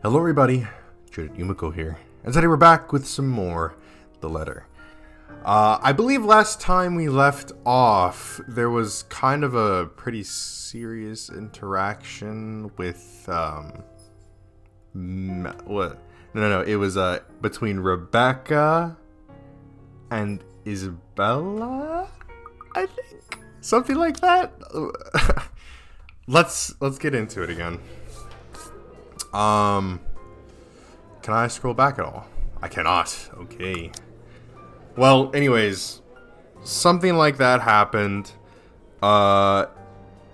Hello everybody, J.Yumeko here, and today we're back with some more The Letter. I believe last time we left off, there was kind of a pretty serious interaction with, what? No, it was, between Rebecca and Isabella, I think? Something like that? Let's get into it again. Can I scroll back at all? I cannot. Okay. Well, anyways, something like that happened.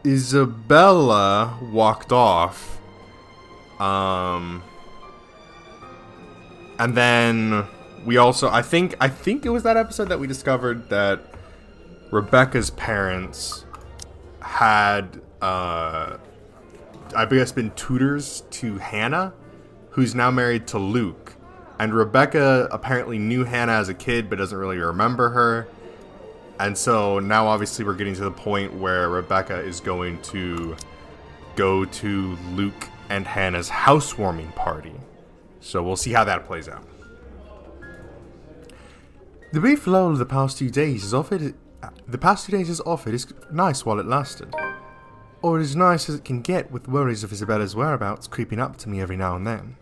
Isabella walked off. And then we also, I think it was that episode that we discovered that Rebecca's parents had, I guess, been tutors to Hannah, who's now married to Luke. And Rebecca apparently knew Hannah as a kid, but doesn't really remember her. And so now obviously we're getting to the point where Rebecca is going to go to Luke and Hannah's housewarming party. So we'll see how that plays out. The brief lull of the past 2 days has offered is nice while it lasted. Or as nice as it can get, with worries of Isabella's whereabouts creeping up to me every now and then.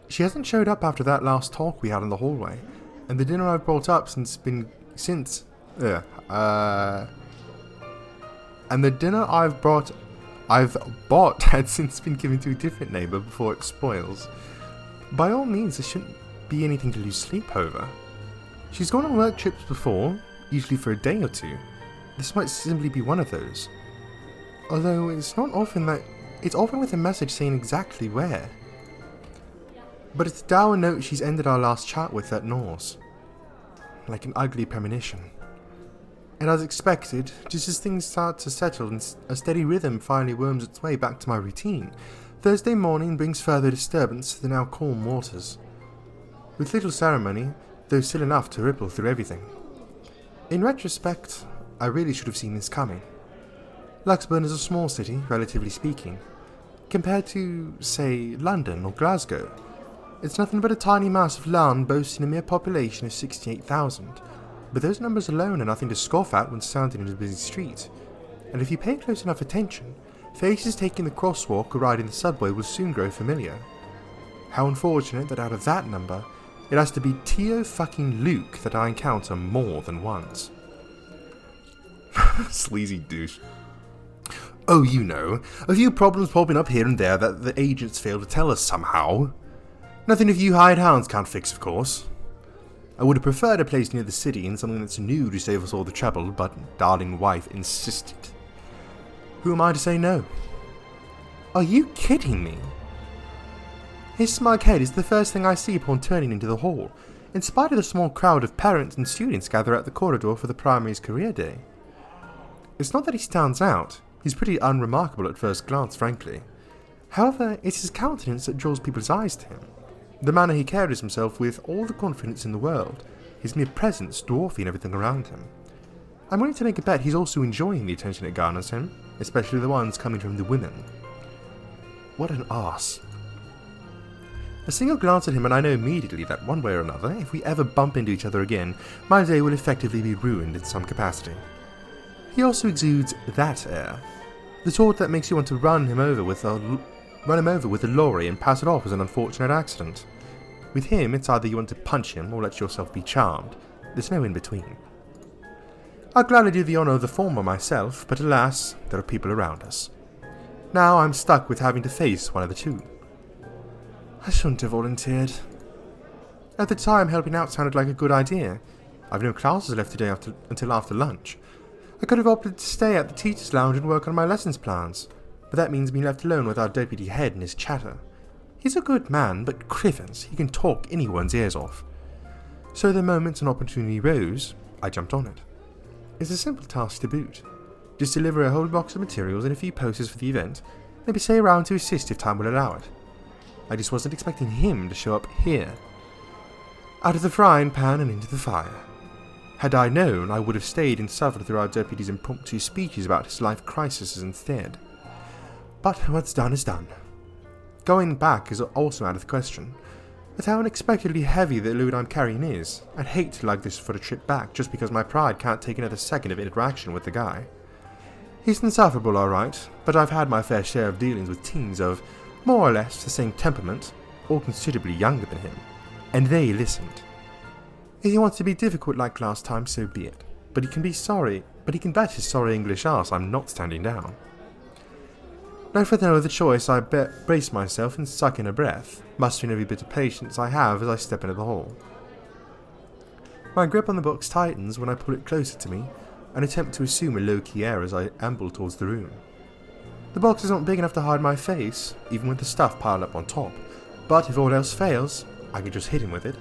She hasn't showed up after that last talk we had in the hallway, and the dinner I've brought up and the dinner I've bought had since been given to a different neighbour before it spoils. By all means, there shouldn't be anything to lose sleep over. She's gone on work trips before, usually for a day or two. This might simply be one of those. Although it's often with a message saying exactly where. But it's a dour note she's ended our last chat with that gnaws. Like an ugly premonition. And as expected, just as things start to settle and a steady rhythm finally worms its way back to my routine, Thursday morning brings further disturbance to the now calm waters. With little ceremony, though still enough to ripple through everything. In retrospect, I really should have seen this coming. Luxburn is a small city, relatively speaking. Compared to, say, London or Glasgow, it's nothing but a tiny mass of land boasting a mere population of 68,000. But those numbers alone are nothing to scoff at when standing in a busy street. And if you pay close enough attention, faces taking the crosswalk or riding the subway will soon grow familiar. How unfortunate that out of that number, it has to be Tio fucking Luke that I encounter more than once. Sleazy douche. Oh, you know, a few problems popping up here and there that the agents fail to tell us somehow. Nothing a few hired hounds can't fix, of course. I would have preferred a place near the city and something that's new to save us all the trouble, but darling wife insisted. Who am I to say no? Are you kidding me? His smug head is the first thing I see upon turning into the hall, in spite of the small crowd of parents and students gathered at the corridor for the primary's career day. It's not that he stands out. He's pretty unremarkable at first glance, frankly. However, it's his countenance that draws people's eyes to him. The manner he carries himself with all the confidence in the world, his mere presence dwarfing everything around him. I'm willing to make a bet he's also enjoying the attention it garners him, especially the ones coming from the women. What an arse. A single glance at him and I know immediately that one way or another, if we ever bump into each other again, my day will effectively be ruined in some capacity. He also exudes that air. The sort that makes you want to run him over with a lorry and pass it off as an unfortunate accident. With him, it's either you want to punch him or let yourself be charmed. There's no in between. I'd gladly do the honour of the former myself, but alas, there are people around us. Now I'm stuck with having to face one of the two. I shouldn't have volunteered. At the time, helping out sounded like a good idea. I've no classes left today until after lunch. I could have opted to stay at the teacher's lounge and work on my lessons plans, but that means being left alone with our deputy head and his chatter. He's a good man, but crivens, he can talk anyone's ears off. So the moment an opportunity rose, I jumped on it. It's a simple task to boot. Just deliver a whole box of materials and a few posters for the event, maybe stay around to assist if time will allow it. I just wasn't expecting him to show up here. Out of the frying pan and into the fire. Had I known, I would have stayed and suffered through our deputy's impromptu speeches about his life crises instead. But what's done is done. Going back is also out of the question. With how unexpectedly heavy the load I'm carrying is, I'd hate to lug this for a trip back just because my pride can't take another second of interaction with the guy. He's insufferable, alright, but I've had my fair share of dealings with teens of more or less the same temperament, or considerably younger than him, and they listened. If he wants to be difficult like last time, so be it, but he can bet his sorry English arse I'm not standing down. Now for no other choice, I brace myself and suck in a breath, mustering every bit of patience I have as I step into the hall. My grip on the box tightens when I pull it closer to me, and attempt to assume a low-key air as I amble towards the room. The box is not big enough to hide my face, even with the stuff piled up on top, but if all else fails, I can just hit him with it.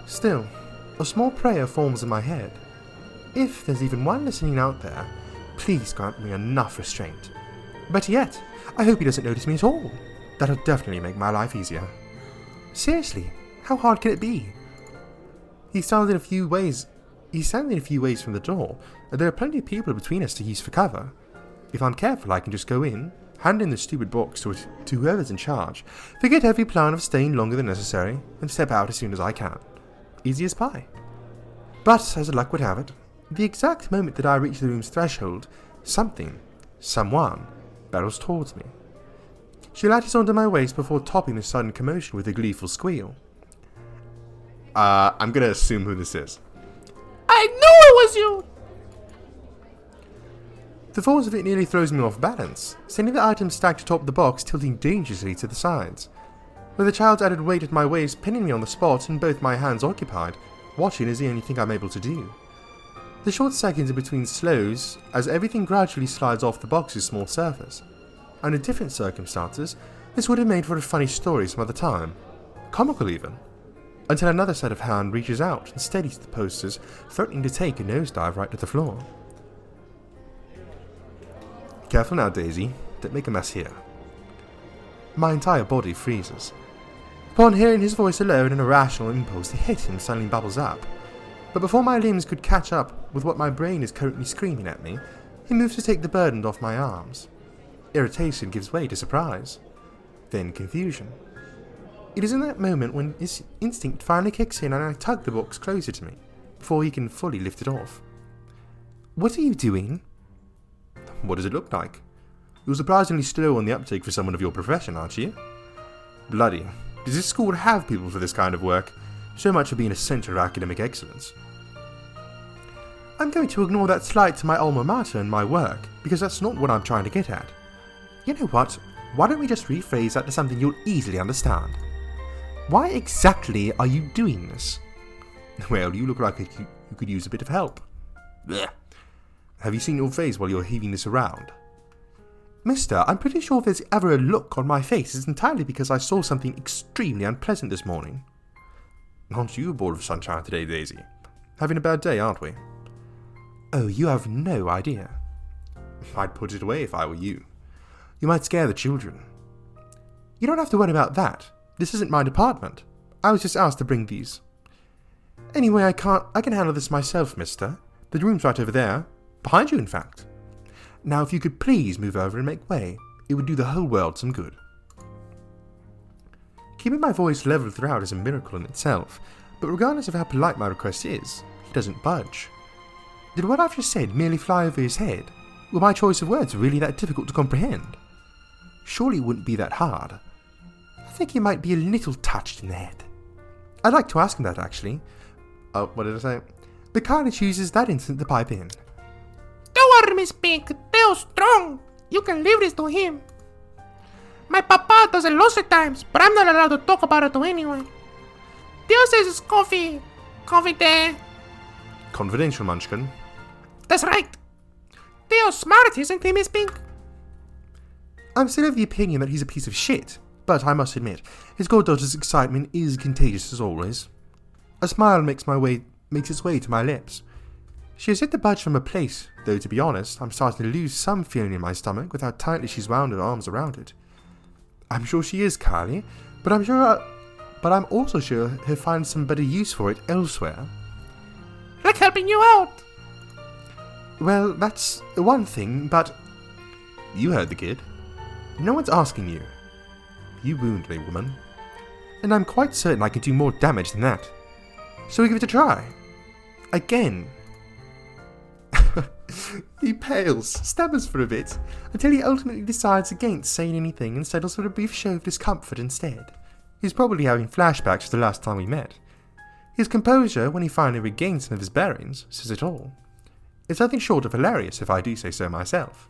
Still, a small prayer forms in my head. If there's even one listening out there, please grant me enough restraint. Better yet, I hope he doesn't notice me at all. That'll definitely make my life easier. Seriously, how hard can it be? He stands in a few ways from the door, and there are plenty of people between us to use for cover. If I'm careful, I can just go in, hand in the stupid box to whoever's in charge, forget every plan of staying longer than necessary, and step out as soon as I can. Easy as pie. But, as luck would have it, the exact moment that I reach the room's threshold, someone, barrels towards me. She latches onto my waist before topping the sudden commotion with a gleeful squeal. I'm gonna assume who this is. I knew it was you! The force of it nearly throws me off balance, sending the items stacked atop the box tilting dangerously to the sides. With the child's added weight at my waist pinning me on the spot and both my hands occupied, watching is the only thing I'm able to do. The short seconds in between slows as everything gradually slides off the box's small surface. Under different circumstances, this would have made for a funny story some other time. Comical even. Until another set of hand reaches out and steadies the posters, threatening to take a nosedive right to the floor. Careful now, Daisy. Don't make a mess here. My entire body freezes. Upon hearing his voice alone, an irrational impulse to hit him suddenly bubbles up. But before my limbs could catch up with what my brain is currently screaming at me, he moves to take the burden off my arms. Irritation gives way to surprise. Then confusion. It is in that moment when his instinct finally kicks in and I tug the box closer to me, before he can fully lift it off. What are you doing? What does it look like? You're surprisingly slow on the uptake for someone of your profession, aren't you? Bloody. Does this school have people for this kind of work? So much for being a centre of academic excellence. I'm going to ignore that slight to my alma mater and my work, because that's not what I'm trying to get at. You know what? Why don't we just rephrase that to something you'll easily understand? Why exactly are you doing this? Well, you look like you could use a bit of help. Blech. Have you seen your face while you're heaving this around? Mister, I'm pretty sure if there's ever a look on my face, it's entirely because I saw something extremely unpleasant this morning. Aren't you bored of sunshine today, Daisy? Having a bad day, aren't we? Oh, you have no idea. I'd put it away if I were you. You might scare the children. You don't have to worry about that. This isn't my department. I was just asked to bring these. Anyway, I can handle this myself, mister. The room's right over there. Behind you, in fact. Now, if you could please move over and make way, it would do the whole world some good. Keeping my voice level throughout is a miracle in itself, but regardless of how polite my request is, he doesn't budge. Did what I've just said merely fly over his head? Were my choice of words really that difficult to comprehend? Surely it wouldn't be that hard. I think he might be a little touched in the head. I'd like to ask him that, actually. Oh, what did I say? But kindly chooses that instant to pipe in. Don't worry, Miss Pink. Theo's strong. You can leave this to him. My papa does it lots of times, but I'm not allowed to talk about it to anyone. Theo says it's coffee. Coffee there. Confidential, Munchkin. That's right. Theo's smart, isn't he, Miss Pink? I'm still of the opinion that he's a piece of shit, but I must admit, his goddaughter's excitement is contagious as always. A smile makes its way to my lips. She has yet to budge from her place, though to be honest, I'm starting to lose some feeling in my stomach with how tightly she's wound her arms around it. I'm sure she is, Carly, but I'm also sure he'll find some better use for it elsewhere. Like helping you out. Well, that's one thing, but... You heard the kid. No one's asking you. You wound me, woman. And I'm quite certain I can do more damage than that. Shall we give it a try? Again. He pales, stammers for a bit, until he ultimately decides against saying anything and settles for a brief show of discomfort instead. He's probably having flashbacks to the last time we met. His composure, when he finally regains some of his bearings, says it all. It's nothing short of hilarious, if I do say so myself.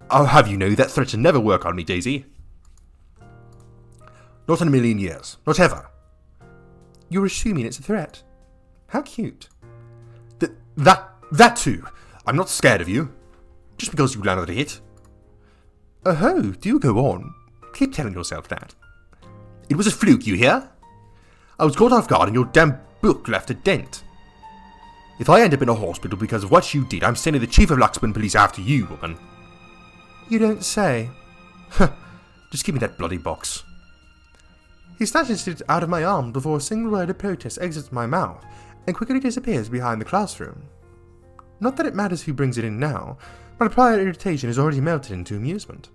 I'll have you know that threat should never work on me, Daisy. Not in a million years. Not ever. You're assuming it's a threat. How cute. That too. I'm not scared of you. Just because you landed a hit. Oh, do go on. Keep telling yourself that. It was a fluke, you hear? I was caught off guard and your damn book left a dent. If I end up in a hospital because of what you did, I'm sending the Chief of Luxburn Police after you, woman. You don't say. Just give me that bloody box. He snatches it out of my arm before a single word of protest exits my mouth and quickly disappears behind the classroom. Not that it matters who brings it in now, my prior irritation has already melted into amusement.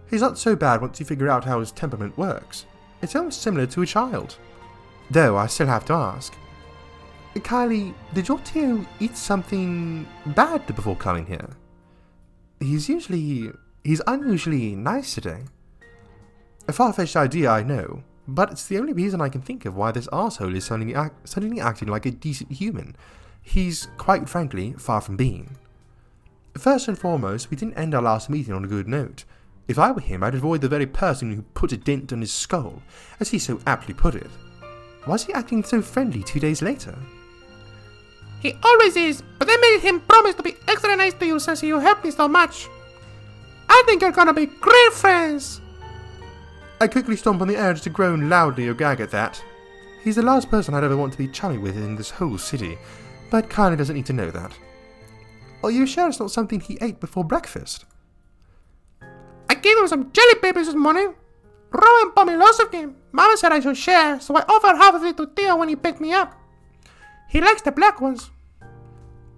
He's not so bad once you figure out how his temperament works. It's almost similar to a child. Though I still have to ask. Kylie, did your Tio eat something bad before coming here? He's unusually nice today. A far-fetched idea, I know, but it's the only reason I can think of why this arsehole is suddenly acting like a decent human. He's, quite frankly, far from being. First and foremost, we didn't end our last meeting on a good note. If I were him, I'd avoid the very person who put a dent on his skull, as he so aptly put it. Why is he acting so friendly 2 days later? He always is, but I made him promise to be extra nice to you since you helped me so much. I think you're gonna be great friends. I quickly stomp on the edge to groan loudly or gag at that. He's the last person I'd ever want to be chummy with in this whole city, but Kylie doesn't need to know that. Are you sure it's not something he ate before breakfast? I gave him some jelly babies this morning. Rowan bought me lots of them. Mama said I should share, so I offered half of it to Theo when he picked me up. He likes the black ones.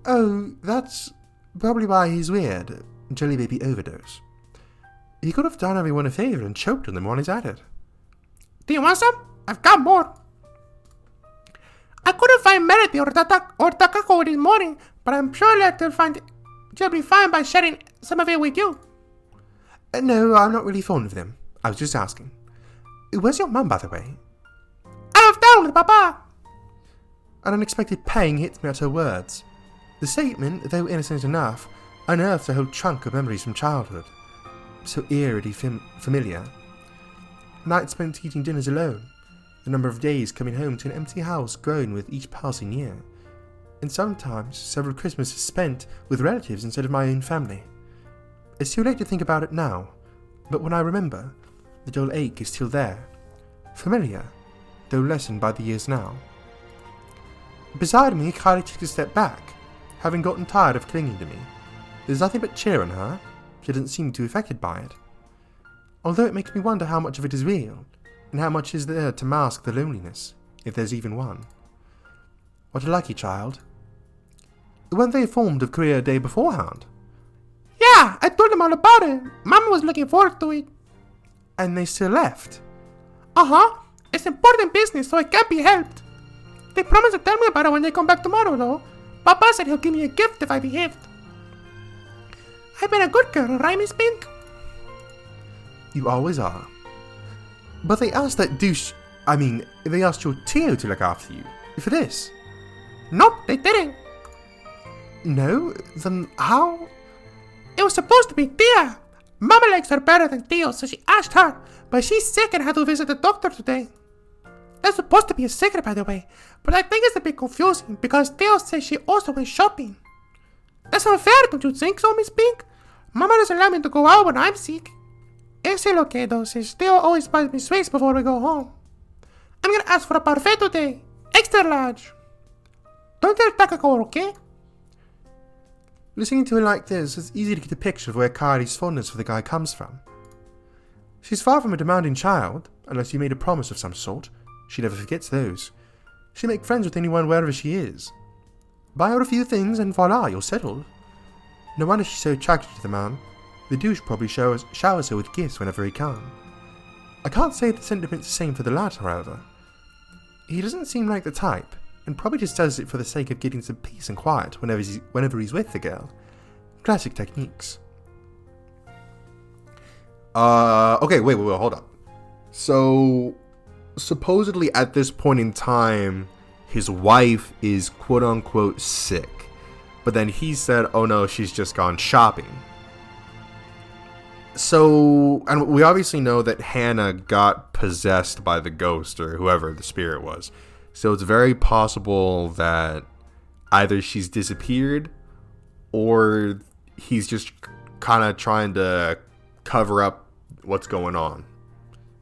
Oh, that's probably why he's weird. Jelly baby overdose. He could have done everyone a favor and choked on them while he's at it. Do you want some? I've got more. I couldn't find Meredith or Takako this morning, but I'm sure that she'll be fine by sharing some of it with you. No, I'm not really fond of them. I was just asking. Where's your mum, by the way? Out of town with Papa. An unexpected pang hits me at her words. The statement, though innocent enough, unearthed a whole chunk of memories from childhood. So eerily familiar. Nights spent eating dinners alone. The number of days coming home to an empty house growing with each passing year. And sometimes several Christmases spent with relatives instead of my own family. It's too late to think about it now, but when I remember, the dull ache is still there. Familiar, though lessened by the years now. Beside me, Kylie takes a step back, having gotten tired of clinging to me. There's nothing but cheer in her. She doesn't seem too affected by it. Although it makes me wonder how much of it is real, and how much is there to mask the loneliness, if there's even one. What a lucky child. Weren't they informed of career day beforehand? Yeah, I told them all about it. Mama was looking forward to it. And they still left? Uh-huh. It's important business, so it can't be helped. They promised to tell me about it when they come back tomorrow, though. Papa said he'll give me a gift if I behaved. I've been a good girl, right, Miss Pink? You always are. But they asked they asked your Tio to look after you. For this? Nope, they didn't. No? Then how? It was supposed to be Tia. Mama likes her better than Theo, so she asked her, but she's sick and had to visit the doctor today. That's supposed to be a secret, by the way, but I think it's a bit confusing because Theo says she also went shopping. That's unfair, don't you think so, Miss Pink? Mama doesn't allow me to go out when I'm sick. It's still okay though, since Theo always buys me sweets before we go home. I'm gonna ask for a parfait today, extra large. Don't tell Takako, okay? Listening to her like this, it's easy to get a picture of where Kylie's fondness for the guy comes from. She's far from a demanding child, unless you made a promise of some sort. She never forgets those. She'll make friends with anyone wherever she is. Buy her a few things and voila, you're settled. No wonder she's so attracted to the man. The douche probably showers her with gifts whenever he can. I can't say the sentiment's the same for the latter, however. He doesn't seem like the type, and probably just does it for the sake of getting some peace and quiet whenever he's with the girl. Classic techniques. Okay, wait, hold up. So, supposedly at this point in time, his wife is quote-unquote sick. But then he said, oh no, she's just gone shopping. So, and we obviously know that Hannah got possessed by the ghost or whoever the spirit was. So it's very possible that either she's disappeared or he's just kind of trying to cover up what's going on.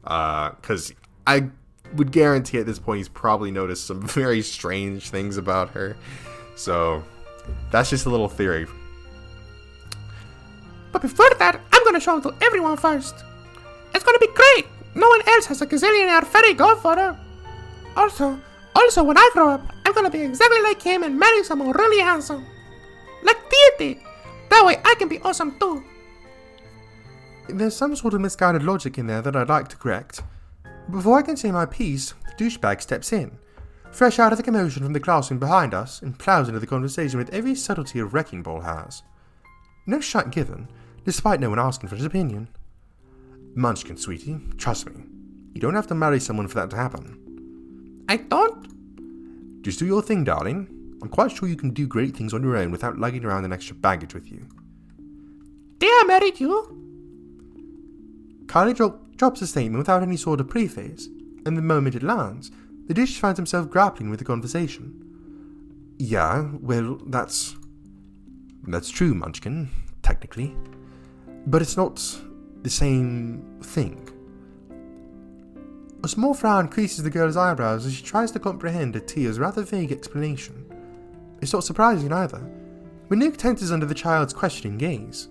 Because I would guarantee at this point he's probably noticed some very strange things about her. So that's just a little theory. But before that, I'm gonna show them to everyone first. It's gonna be great. No one else has a gazillionaire fairy godfather. Also, when I grow up, I'm gonna be exactly like him and marry someone really handsome. Like Tia did. That way I can be awesome too. There's some sort of misguided logic in there that I'd like to correct. Before I can say my piece, the douchebag steps in, fresh out of the commotion from the classroom behind us, and plows into the conversation with every subtlety a wrecking ball has. No shot given, despite no one asking for his opinion. Munchkin, sweetie, trust me. You don't have to marry someone for that to happen. I don't? Just do your thing, darling. I'm quite sure you can do great things on your own without lugging around an extra baggage with you. Did I marry you? Kylie drops the statement without any sort of preface, and the moment it lands, the dish finds himself grappling with the conversation. Yeah, well, that's true, Munchkin, technically. But it's not the same thing. A small frown creases the girl's eyebrows as she tries to comprehend Tia's rather vague explanation. It's not surprising either, when Nick tenses under the child's questioning gaze.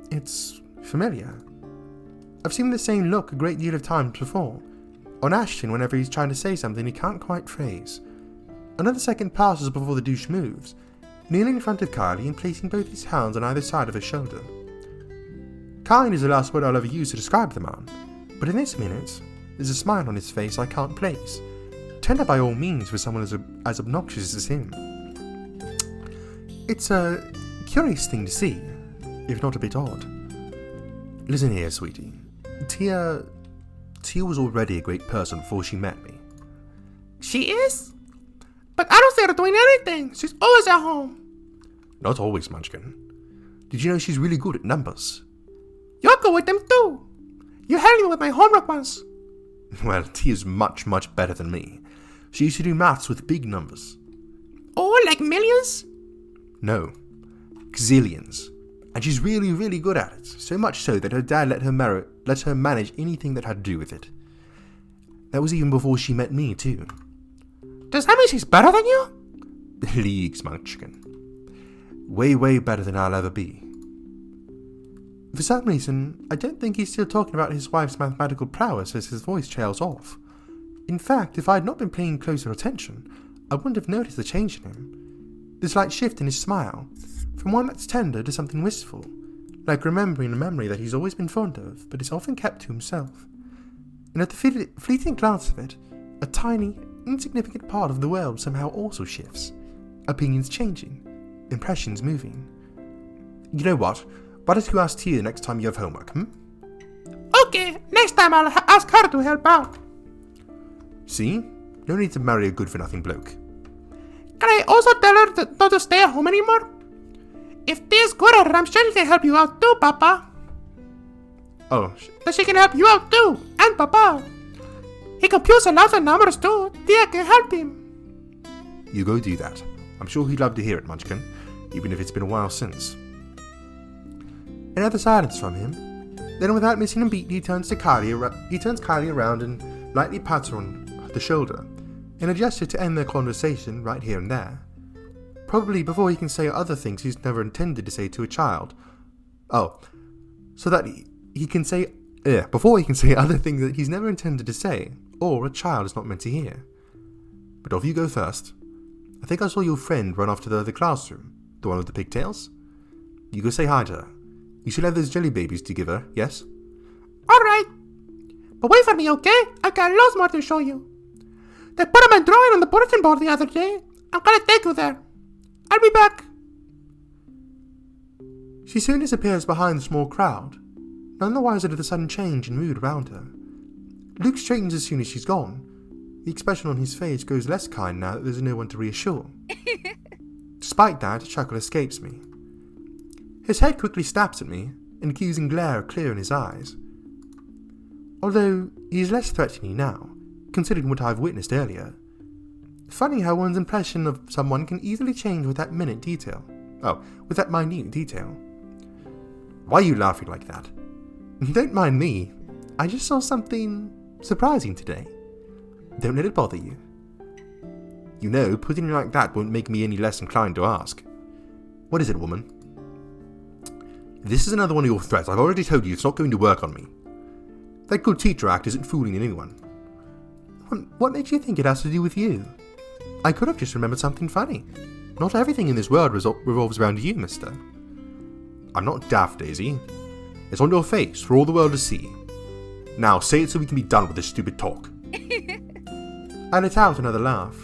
It's familiar. I've seen the same look a great deal of times before, on Ashton whenever he's trying to say something he can't quite phrase. Another second passes before the douche moves, kneeling in front of Kylie and placing both his hands on either side of her shoulder. Kind is the last word I'll ever use to describe the man, but in this minute, there's a smile on his face I can't place, tender by all means for someone as obnoxious as him. It's a curious thing to see, if not a bit odd. Listen here, sweetie. Tia was already a great person before she met me. She is? But I don't see her doing anything. She's always at home. Not always, Munchkin. Did you know she's really good at numbers? You're good with them too. You helped me with my homework once. Well, Tia's much, much better than me. She used to do maths with big numbers. Oh, like millions? No. Gazillions. And she's really, really good at it. So much so that her dad let her manage anything that had to do with it. That was even before she met me, too. Does that mean she's better than you? Leagues, Munchkin. Way, way better than I'll ever be. For some reason, I don't think he's still talking about his wife's mathematical prowess as his voice trails off. In fact, if I had not been paying closer attention, I wouldn't have noticed the change in him. The slight shift in his smile, from one that's tender to something wistful, like remembering a memory that he's always been fond of, but is often kept to himself. And at the fleeting glance of it, a tiny, insignificant part of the world somehow also shifts, opinions changing, impressions moving. You know what? Why don't you ask Tia next time you have homework, Okay, next time I'll ask her to help out. See? No need to marry a good-for-nothing bloke. Can I also tell her not to stay at home anymore? If Tia's good at it, I'm sure she can help you out too, Papa. Oh. That she can help you out too, and Papa. He computes a lot of numbers too. Tia can help him. You go do that. I'm sure he'd love to hear it, Munchkin, even if it's been a while since. Another silence from him. Then, without missing a beat, he turns Kylie around and lightly pats her on the shoulder, in a gesture to end their conversation right here and there. Probably before he can say other things he's never intended to say to a child. Oh, so that he can say before he can say other things that he's never intended to say, or a child is not meant to hear. But off you go first. I think I saw your friend run off to the other classroom, the one with the pigtails. You go say hi to her. You still have those jelly babies to give her, yes? Alright. But wait for me, okay? I got lots more to show you. They put my drawing on the bulletin board the other day. I'm gonna take you there. I'll be back. She soon disappears behind the small crowd, none the wiser to the sudden change in mood around her. Luke straightens as soon as she's gone. The expression on his face grows less kind now that there's no one to reassure. Despite that, a chuckle escapes me. His head quickly snaps at me, an accusing glare clear in his eyes. Although he is less threatening now, considering what I've witnessed earlier. Funny how one's impression of someone can easily change with that minute detail. Oh, with that minute detail. Why are you laughing like that? Don't mind me. I just saw something surprising today. Don't let it bother you. You know, putting it like that won't make me any less inclined to ask. What is it, woman? This is another one of your threats. I've already told you it's not going to work on me. That good teacher act isn't fooling anyone. What makes you think it has to do with you? I could have just remembered something funny. Not everything in this world revolves around you, mister. I'm not daft, Daisy. It's on your face for all the world to see. Now, say it so we can be done with this stupid talk. I let out another laugh.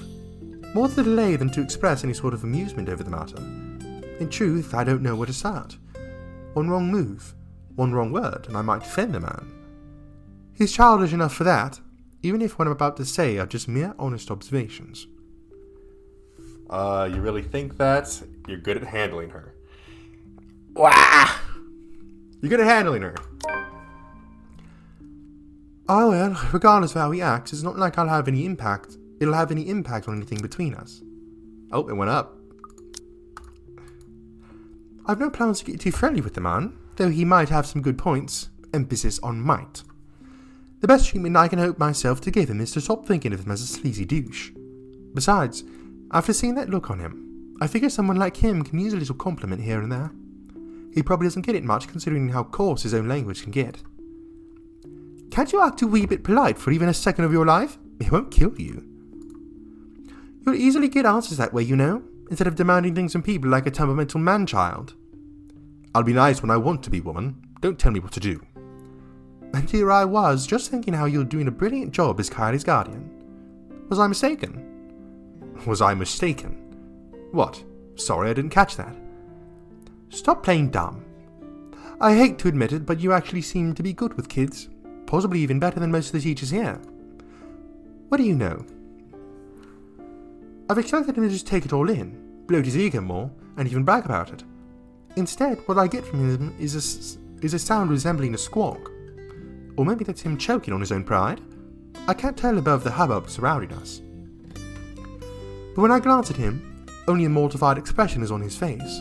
More to delay than to express any sort of amusement over the matter. In truth, I don't know where to start. One wrong move, one wrong word, and I might offend the man. He's childish enough for that, even if what I'm about to say are just mere honest observations. You really think that? You're good at handling her. Wah! You're good at handling her. Oh well, regardless of how he acts, it's not like it'll have any impact on anything between us. Oh, it went up. I've no plans to get too friendly with the man, though he might have some good points. Emphasis on might. The best treatment I can hope myself to give him is to stop thinking of him as a sleazy douche. Besides, after seeing that look on him, I figure someone like him can use a little compliment here and there. He probably doesn't get it much considering how coarse his own language can get. Can't you act a wee bit polite for even a second of your life? It won't kill you. You'll easily get answers that way, you know, instead of demanding things from people like a temperamental man-child. I'll be nice when I want to be, woman. Don't tell me what to do. And here I was, just thinking how you're doing a brilliant job as Kylie's guardian. Was I mistaken? Was I mistaken? What? Sorry, I didn't catch that. Stop playing dumb. I hate to admit it, but you actually seem to be good with kids. Possibly even better than most of the teachers here. What do you know? I've expected him to just take it all in, bloat his ego more, and even brag about it. Instead, what I get from him is a sound resembling a squawk. Or maybe that's him choking on his own pride. I can't tell above the hubbub surrounding us. But when I glance at him, only a mortified expression is on his face.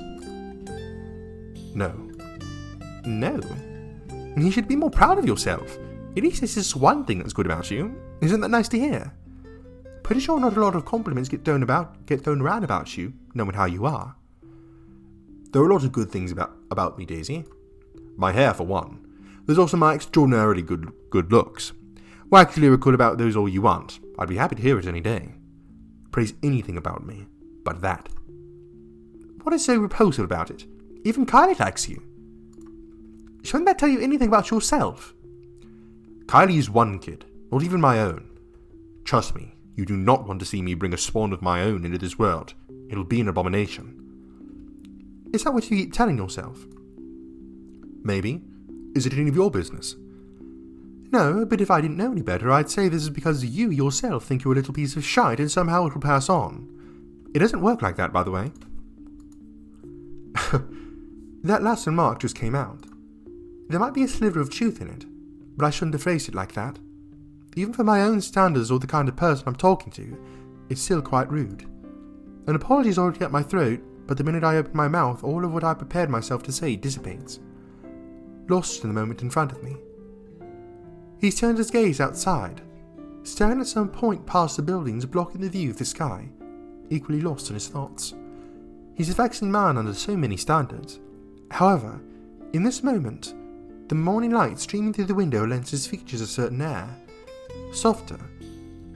No. No. You should be more proud of yourself. At least this is one thing that's good about you. Isn't that nice to hear? Pretty sure not a lot of compliments get thrown around about you, knowing how you are. There are a lot of good things about me, Daisy. My hair, for one. There's also my extraordinarily good looks. Wax lyrical about those all you want. I'd be happy to hear it any day. Praise anything about me, but that. What is so repulsive about it? Even Kylie likes you. Shouldn't that tell you anything about yourself? Kylie is one kid, not even my own. Trust me, you do not want to see me bring a spawn of my own into this world. It'll be an abomination. Is that what you keep telling yourself? Maybe. Is it any of your business? No, but if I didn't know any better, I'd say this is because you yourself think you're a little piece of shite and somehow it'll pass on. It doesn't work like that, by the way. That last remark just came out. There might be a sliver of truth in it, but I shouldn't have phrased it like that. Even for my own standards or the kind of person I'm talking to, it's still quite rude. An apology's already up my throat, but the minute I open my mouth, all of what I prepared myself to say dissipates. Lost in the moment in front of me. He's turned his gaze outside, staring at some point past the buildings blocking the view of the sky, equally lost in his thoughts. He's a vexing man under so many standards. However, in this moment, the morning light streaming through the window lends his features a certain air. Softer,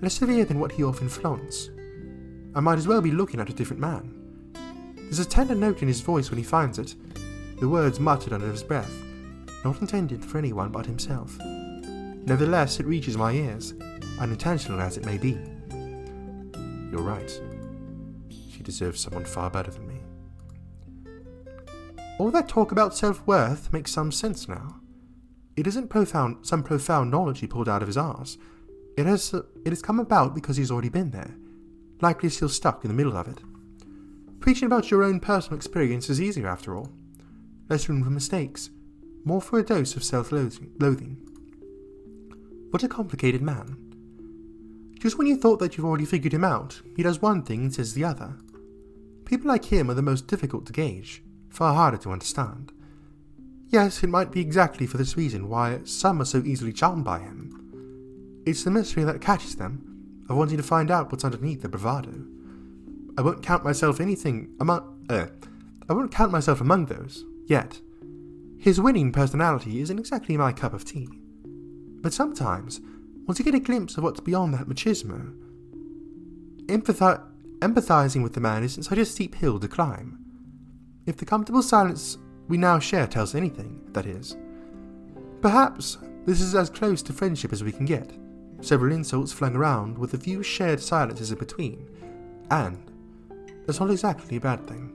less severe than what he often flaunts. I might as well be looking at a different man. There's a tender note in his voice when he finds it, the words muttered under his breath, not intended for anyone but himself. Nevertheless, it reaches my ears, unintentional as it may be. You're right. She deserves someone far better than me. All that talk about self-worth makes some sense now. It isn't some profound knowledge he pulled out of his arse. It has come about because he's already been there, likely still stuck in the middle of it. Preaching about your own personal experience is easier after all. Less room for mistakes, more for a dose of self-loathing. What a complicated man. Just when you thought that you've already figured him out, he does one thing and says the other. People like him are the most difficult to gauge, far harder to understand. Yes, it might be exactly for this reason why some are so easily charmed by him. It's the mystery that catches them, of wanting to find out what's underneath the bravado. I won't count myself among those, yet. His winning personality isn't exactly my cup of tea. But sometimes, once you get a glimpse of what's beyond that machismo, empathizing with the man isn't such a steep hill to climb. If the comfortable silence we now share tells anything, that is. Perhaps this is as close to friendship as we can get, several insults flung around with a few shared silences in between, and that's not exactly a bad thing.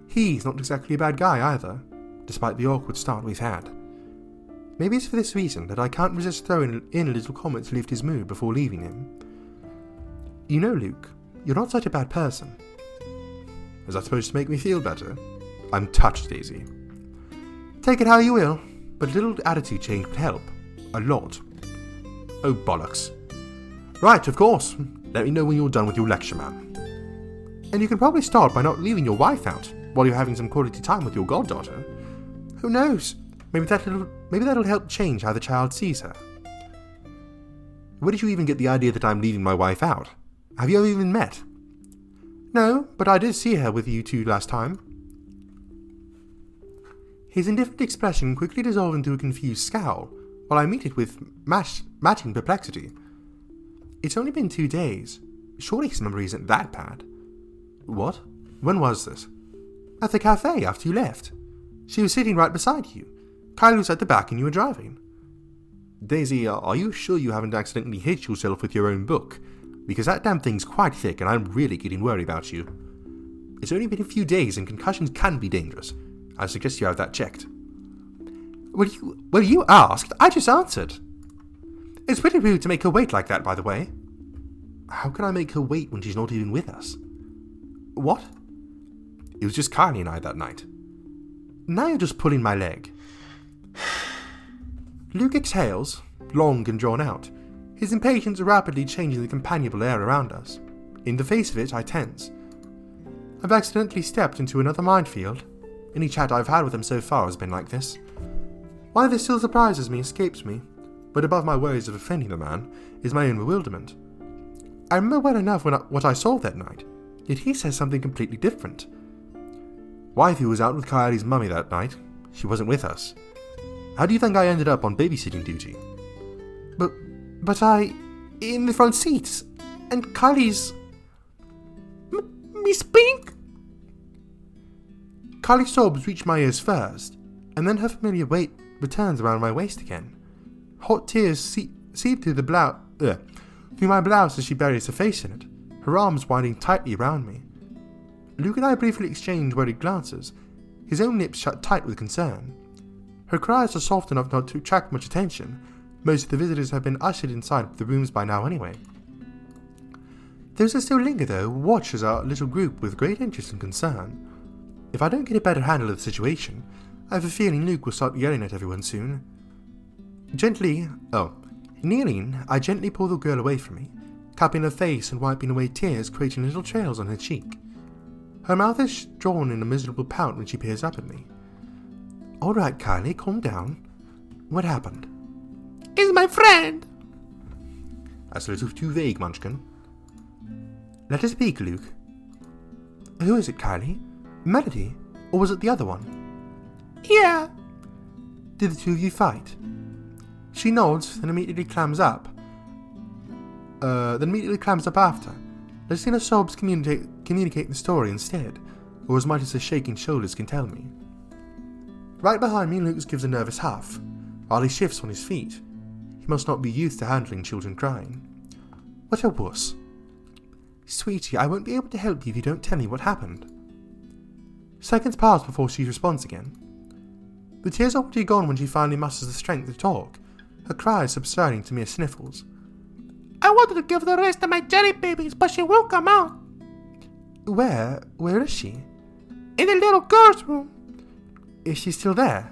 He's not exactly a bad guy either, despite the awkward start we've had. Maybe it's for this reason that I can't resist throwing in a little comment to lift his mood before leaving him. You know, Luke, you're not such a bad person. Is that supposed to make me feel better? I'm touched, Daisy. Take it how you will, but a little attitude change would help. A lot. Oh, bollocks. Right, of course. Let me know when you're done with your lecture, man. And you can probably start by not leaving your wife out while you're having some quality time with your goddaughter. Who knows? Maybe that'll help change how the child sees her. Where did you even get the idea that I'm leaving my wife out? Have you ever even met? No, but I did see her with you two last time. His indifferent expression quickly dissolved into a confused scowl, while I meet it with matching perplexity. It's only been 2 days. Surely his memory isn't that bad. What? When was this? At the cafe after you left. She was sitting right beside you. Kyle was at the back and you were driving. Daisy, are you sure you haven't accidentally hit yourself with your own book? Because that damn thing's quite thick and I'm really getting worried about you. It's only been a few days and concussions can be dangerous. I suggest you have that checked. Well, you asked. I just answered. It's pretty rude to make her wait like that, by the way. How can I make her wait when she's not even with us? What? It was just Kylie and I that night. Now you're just pulling my leg. Luke exhales, long and drawn out, his impatience rapidly changing the companionable air around us. In the face of it, I tense. I've accidentally stepped into another minefield. Any chat I've had with him so far has been like this. Why this still surprises me escapes me, but above my worries of offending the man is my own bewilderment. I remember well enough what I saw that night, yet he says something completely different. Wifey was out with Kylie's mummy that night. She wasn't with us. How do you think I ended up on babysitting duty? But I... in the front seats, and Kylie's... Miss Pink? Kylie's sobs reach my ears first, and then her familiar weight returns around my waist again. Hot tears seep through my blouse as she buries her face in it, her arms winding tightly around me. Luke and I briefly exchange worried glances, his own lips shut tight with concern. Her cries are soft enough not to attract much attention. Most of the visitors have been ushered inside the rooms by now anyway. Those that still linger, though, watch as our little group with great interest and concern. If I don't get a better handle of the situation, I have a feeling Luke will start yelling at everyone soon. Kneeling, I gently pull the girl away from me, cupping her face and wiping away tears, creating little trails on her cheek. Her mouth is drawn in a miserable pout when she peers up at me. All right, Kylie, calm down. What happened? Is my friend. That's a little too vague, Munchkin. Let us speak, Luke. Who is it, Kylie? Melody? Or was it the other one? Yeah. Did the two of you fight? She nods, then immediately clams up. After. Let's see her sobs communicate the story instead, or as much as her shaking shoulders can tell me. Right behind me, Luke gives a nervous huff, while he shifts on his feet. must not be used to handling children crying. What a wuss. Sweetie, I won't be able to help you if you don't tell me what happened. Seconds pass before she responds again. The tears are already gone when she finally musters the strength to talk, her cries subsiding to mere sniffles. I wanted to give the rest to my jelly babies, but she won't come out. Where is she? In the little girl's room. Is she still there?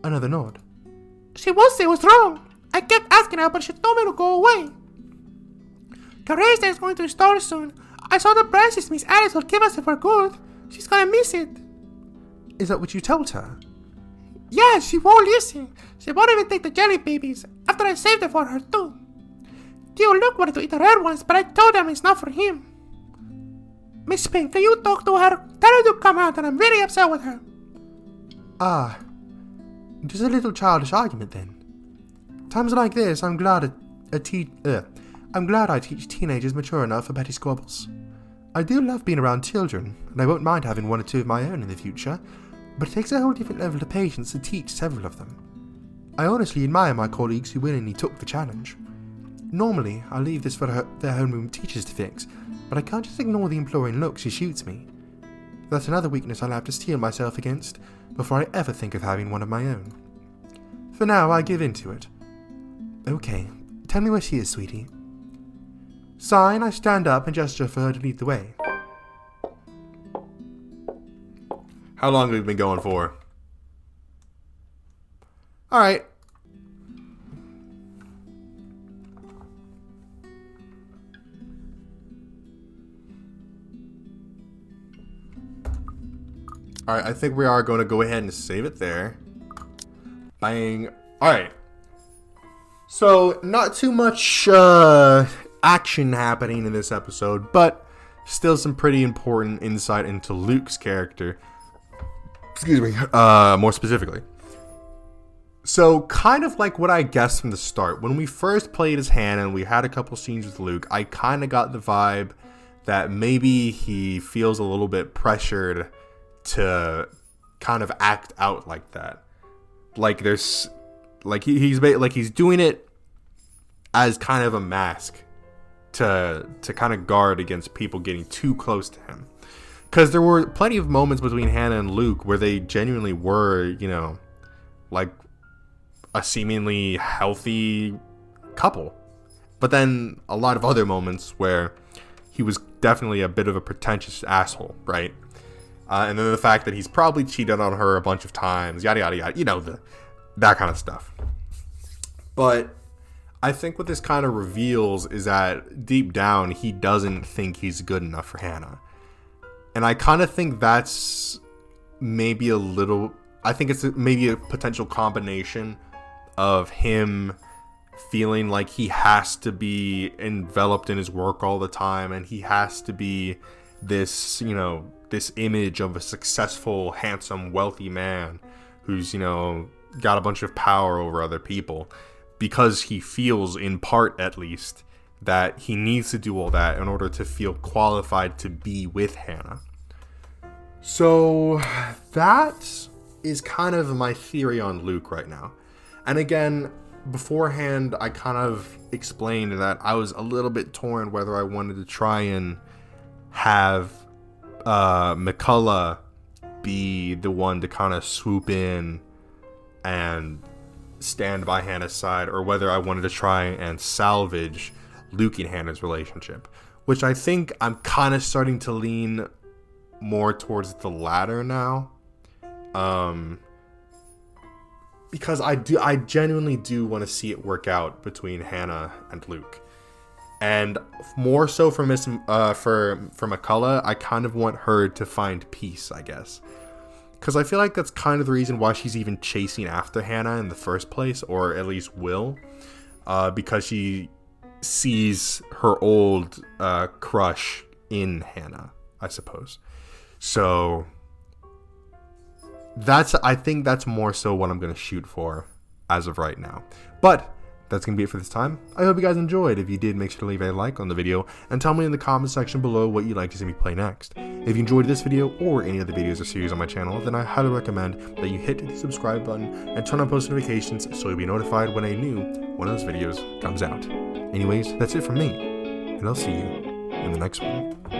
Another nod. She won't say what's wrong. I kept asking her, but she told me to go away. Teresa is going to start soon. I saw the braces Miss Alice will give us for good. She's gonna miss it. Is that what you told her? Yeah, she won't listen. She won't even take the jelly babies, after I saved them for her too. Tio Luke wanted to eat the red ones, but I told him it's not for him. Miss Pink, can you talk to her? Tell her to come out, and I'm very upset with her. Ah, just a little childish argument then. Times like this, I'm glad I teach teenagers mature enough for petty squabbles. I do love being around children, and I won't mind having one or two of my own in the future, but it takes a whole different level of patience to teach several of them. I honestly admire my colleagues who willingly took the challenge. Normally, I leave this for their homeroom teachers to fix, but I can't just ignore the imploring look she shoots me. That's another weakness I'll have to steel myself against before I ever think of having one of my own. For now, I give in to it. Okay, tell me where she is, sweetie. Sighing, I stand up and gesture for her to lead the way. How long have we been going for? Alright. Alright, I think we are going to go ahead and save it there. Bang. Alright. So, not too much action happening in this episode, but still some pretty important insight into Luke's character. Excuse me, more specifically. So, kind of like what I guessed from the start. When we first played as Hannah and we had a couple scenes with Luke, I kind of got the vibe that maybe he feels a little bit pressured to kind of act out like that. Like there's, like he's doing it as kind of a mask to kind of guard against people getting too close to him. Because there were plenty of moments between Hannah and Luke where they genuinely were, you know, like a seemingly healthy couple. But then a lot of other moments where he was definitely a bit of a pretentious asshole, right? And then the fact that he's probably cheated on her a bunch of times, yada, yada, yada, you know, that kind of stuff. But I think what this kind of reveals is that deep down, he doesn't think he's good enough for Hannah. And I kind of think that's maybe it's maybe a potential combination of him feeling like he has to be enveloped in his work all the time, and he has to be this, you know, this image of a successful, handsome, wealthy man who's, you know, got a bunch of power over other people, because he feels, in part at least, that he needs to do all that in order to feel qualified to be with Hannah. So that is kind of my theory on Luke right now. And again, beforehand, I kind of explained that I was a little bit torn whether I wanted to try and have McCullough be the one to kind of swoop in and stand by Hannah's side, or whether I wanted to try and salvage Luke and Hannah's relationship, which I think I'm kind of starting to lean more towards the latter now, because I genuinely do want to see it work out between Hannah and Luke. And more so for McCullough, I kind of want her to find peace, I guess. Because I feel like that's kind of the reason why she's even chasing after Hannah in the first place, or at least will. Because she sees her old crush in Hannah, I suppose. So I think that's more so what I'm going to shoot for as of right now. But that's going to be it for this time. I hope you guys enjoyed. If you did, make sure to leave a like on the video and tell me in the comment section below what you'd like to see me play next. If you enjoyed this video or any of the videos or series on my channel, then I highly recommend that you hit the subscribe button and turn on post notifications so you'll be notified when a new one of those videos comes out. Anyways, that's it from me, and I'll see you in the next one.